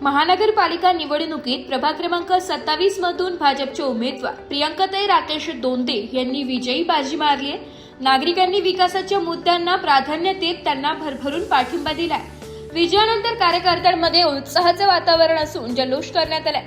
महानगरपालिका निवडणुकीत प्रभाग क्रमांक 27 मधून भाजपचे उमेदवार प्रियंकाताई राकेश दोंदे यांनी विजयी बाजी मारली आहे। नागरिकांनी विकासाच्या मुद्द्यांना प्राधान्य देत त्यांना भरभरून पाठिंबा दिलाय। विजयानंतर कार्यकर्त्यांमध्ये उत्साहाचे वातावरण असून जल्लोष करण्यात आलाय।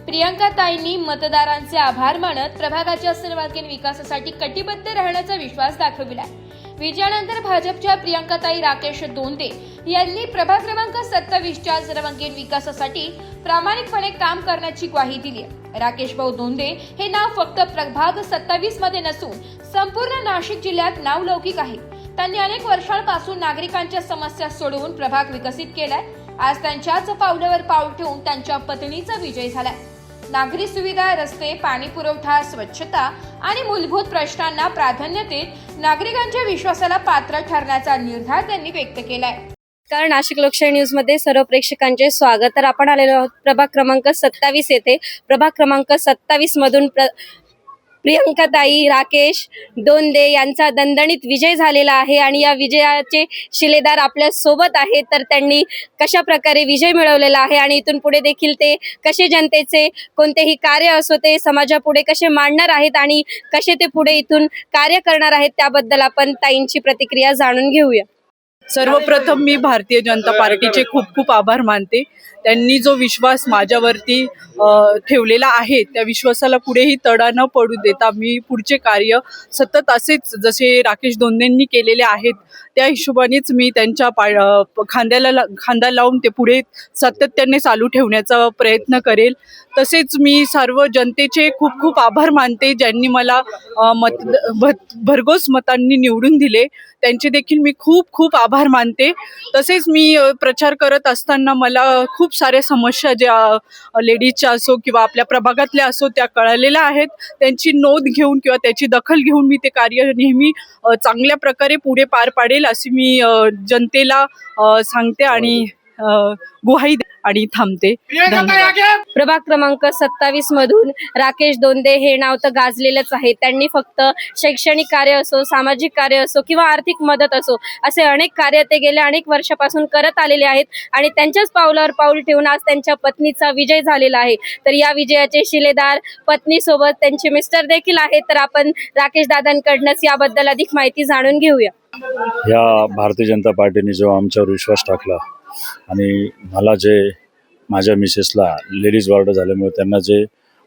प्रियंकाताईंनी मतदारांचे आभार मानत प्रभागाच्या सर्वांगीण विकासासाठी कटिबद्ध राहण्याचा विश्वास दाखविलाय। विजयानंतर भाजपच्या प्रियंकाताई राकेश दोंदे यांनी प्रभाग क्रमांक 27च्या सर्वांगीण विकासासाठी प्रामाणिकपणे काम करण्याची ग्वाही दिली आहे। राकेश भाऊ दोंदे हे नाव फक्त प्रभाग 27 मध्ये नसून संपूर्ण नाशिक जिल्ह्यात नावलौकिक आहे। त्यांनी अनेक वर्षांपासून नागरिकांच्या समस्या सोडवून प्रभाग विकसित केलाय। आज त्यांच्याच पावलावर पाऊल ठेवून त्यांच्या पत्नीचा विजय झालाय। नागरी सुविधा, रस्ते, पाणी पुरवठा, स्वच्छता आणि मूलभूत प्रश्नांना प्राधान्य देत नागरिकांच्या विश्वासाला पात्र ठरण्याचा निर्धार त्यांनी व्यक्त केलाय। कारण नाशिक लोकशाही न्यूज मध्ये सर्व प्रेक्षकांचे स्वागत। तर आपण आलेलो आहोत प्रभाग क्रमांक 27 येथे। प्रभाग क्रमांक 27 मधून प्रियंकाताई राकेश दोंदे यांचा दणदणीत विजय झालेला आहे आणि या विजयाचे शिलेदार आपल्या सोबत आहेत। तर त्यांनी कशा प्रकारे विजय मिळवलेला आहे आणि इथून पुढे देखील ते कसे जनतेचे कोणतेही कार्य असो ते समाजापुढे कसे मांडणार आहेत आणि कसे ते पुढे इथून कार्य करणार आहेत त्याबद्दल आपण ताईंची प्रतिक्रिया जाणून घेऊया। सर्वप्रथम मी भारतीय जनता पार्टीचे खूप खूप आभार मानते। त्यांनी जो विश्वास माझ्यावरती ठेवलेला आहे त्या विश्वासाला पुढेही तडा न पडू देता मी पुढचे कार्य सतत असेच जसे राकेश दोंदेंनी केलेले आहेत त्या हिशोबानेच मी त्यांच्या खांदा लावून ते पुढे सातत्याने चालू ठेवण्याचा प्रयत्न करेल। तसेच मी सर्व जनतेचे खूप खूप आभार मानते ज्यांनी मला भरघोस मतांनी निवडून दिले, त्यांचे देखील मी खूप खूप आभार मानते। तसेच मी प्रचार करत असताना मला खूप साऱ्या समस्या ज्या लेडीजच्या असो किंवा आपल्या प्रभागातल्या असो त्या कळलेल्या आहेत। त्यांची नोंद घेऊन किंवा त्याची दखल घेऊन मी ते कार्य नेहमी चांगल्या प्रकारे पुढे पार पाडेल अशी मी जनतेला सांगते आणि गुहाही आणि थांबते। प्रभाग क्रमांक 27 मधून राकेश दोंदे हे नाव तर गाजलेलंच आहे। त्यांनी फक्त शैक्षणिक कार्य असो, सामाजिक कार्य असो किंवा आर्थिक मदत असो असे अनेक कार्य ते गेल्या अनेक वर्षापासून करत आलेले आहेत आणि त्यांच्याच पावलावर पाऊल ठेवून आज त्यांच्या पत्नीचा विजय झालेला आहे। तर या विजयाचे शिलेदार पत्नीसोबत त्यांचे मिस्टर देखील आहेत। तर आपण राकेश दादांकडूनच याबद्दल अधिक माहिती जाणून घेऊया। या भारतीय जनता पार्टीने जो आमच्यावर विश्वास टाकला आणि मला जे माझ्या मिसेसला लेडीज वॉर्ड झाल्यामुळे त्यांना जे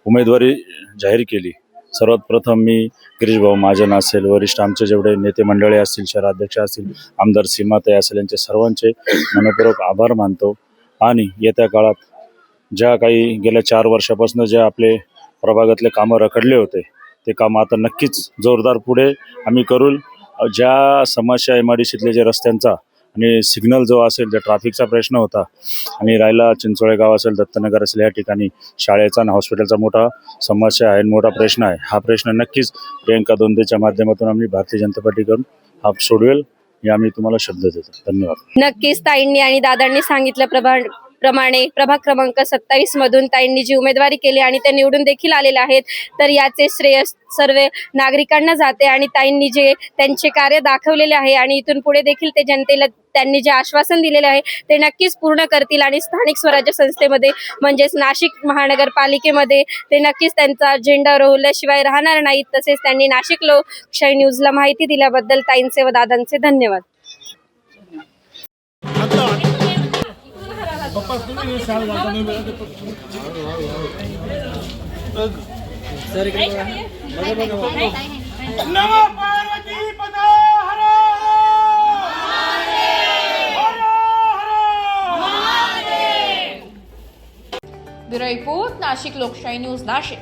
उमेदवारी जाहीर केली, सर्वात प्रथम मी गिरीश भाऊ महाजन असेल, वरिष्ठ आमचे जेवढे नेते मंडळी असतील, शहराध्यक्ष असतील, आमदार सीमाताई असेल, यांचे सर्वांचे मनपूर्वक आभार मानतो। आणि येत्या काळात ज्या काही गेल्या 4 वर्षापासून जे आपले प्रभागातले कामं रखडले होते ते कामं आता नक्कीच जोरदार पुढे आम्ही करू। ज्या समस्या MIDCतले जे रस्त्यांचा आणि सिग्नल जो असेल, ज्या ट्रॅफिकचा प्रश्न होता आणि राहिला चिंचोळे गाव असेल, दत्तनगर असेल, या ठिकाणी शाळेचा आणि हॉस्पिटलचा मोठा समस्या आहे, मोठा प्रश्न आहे। हा प्रश्न नक्कीच प्रियंका दोंदेच्या माध्यमातून आम्ही भारतीय जनता पार्टीकडून हा सोडवेल या आम्ही तुम्हाला शब्द देतो। धन्यवाद। नक्कीच ताईंनी आणि दादांनी सांगितल्याप्रमाणे प्रभाग क्रमांक 27 मधून ताईंनी जी उमेदवारी केली आणि ते निवडून देखील आलेले आहेत तर याचे श्रेय सर्व नागरिकांना जाते आणि ताईंनी जे त्यांचे कार्य दाखवलेले आहे आणि इथून पुढे देखील ते जनतेला त्यांनी जे आश्वासन दिलेले आहे ते नक्कीच पूर्ण करतील आणि स्थानिक स्वराज्य संस्थेमध्ये म्हणजेच नाशिक महानगरपालिकेमध्ये ते नक्कीच त्यांचा झेंडा रोवल्याशिवाय राहणार नाहीत। तसेच त्यांनी नाशिक लोकशाही न्यूजला माहिती दिल्याबद्दल ताईंचे व दादांचे धन्यवाद। ब्युरो रिपोर्ट, नाशिक लोकशाही न्यूज, नाशिक।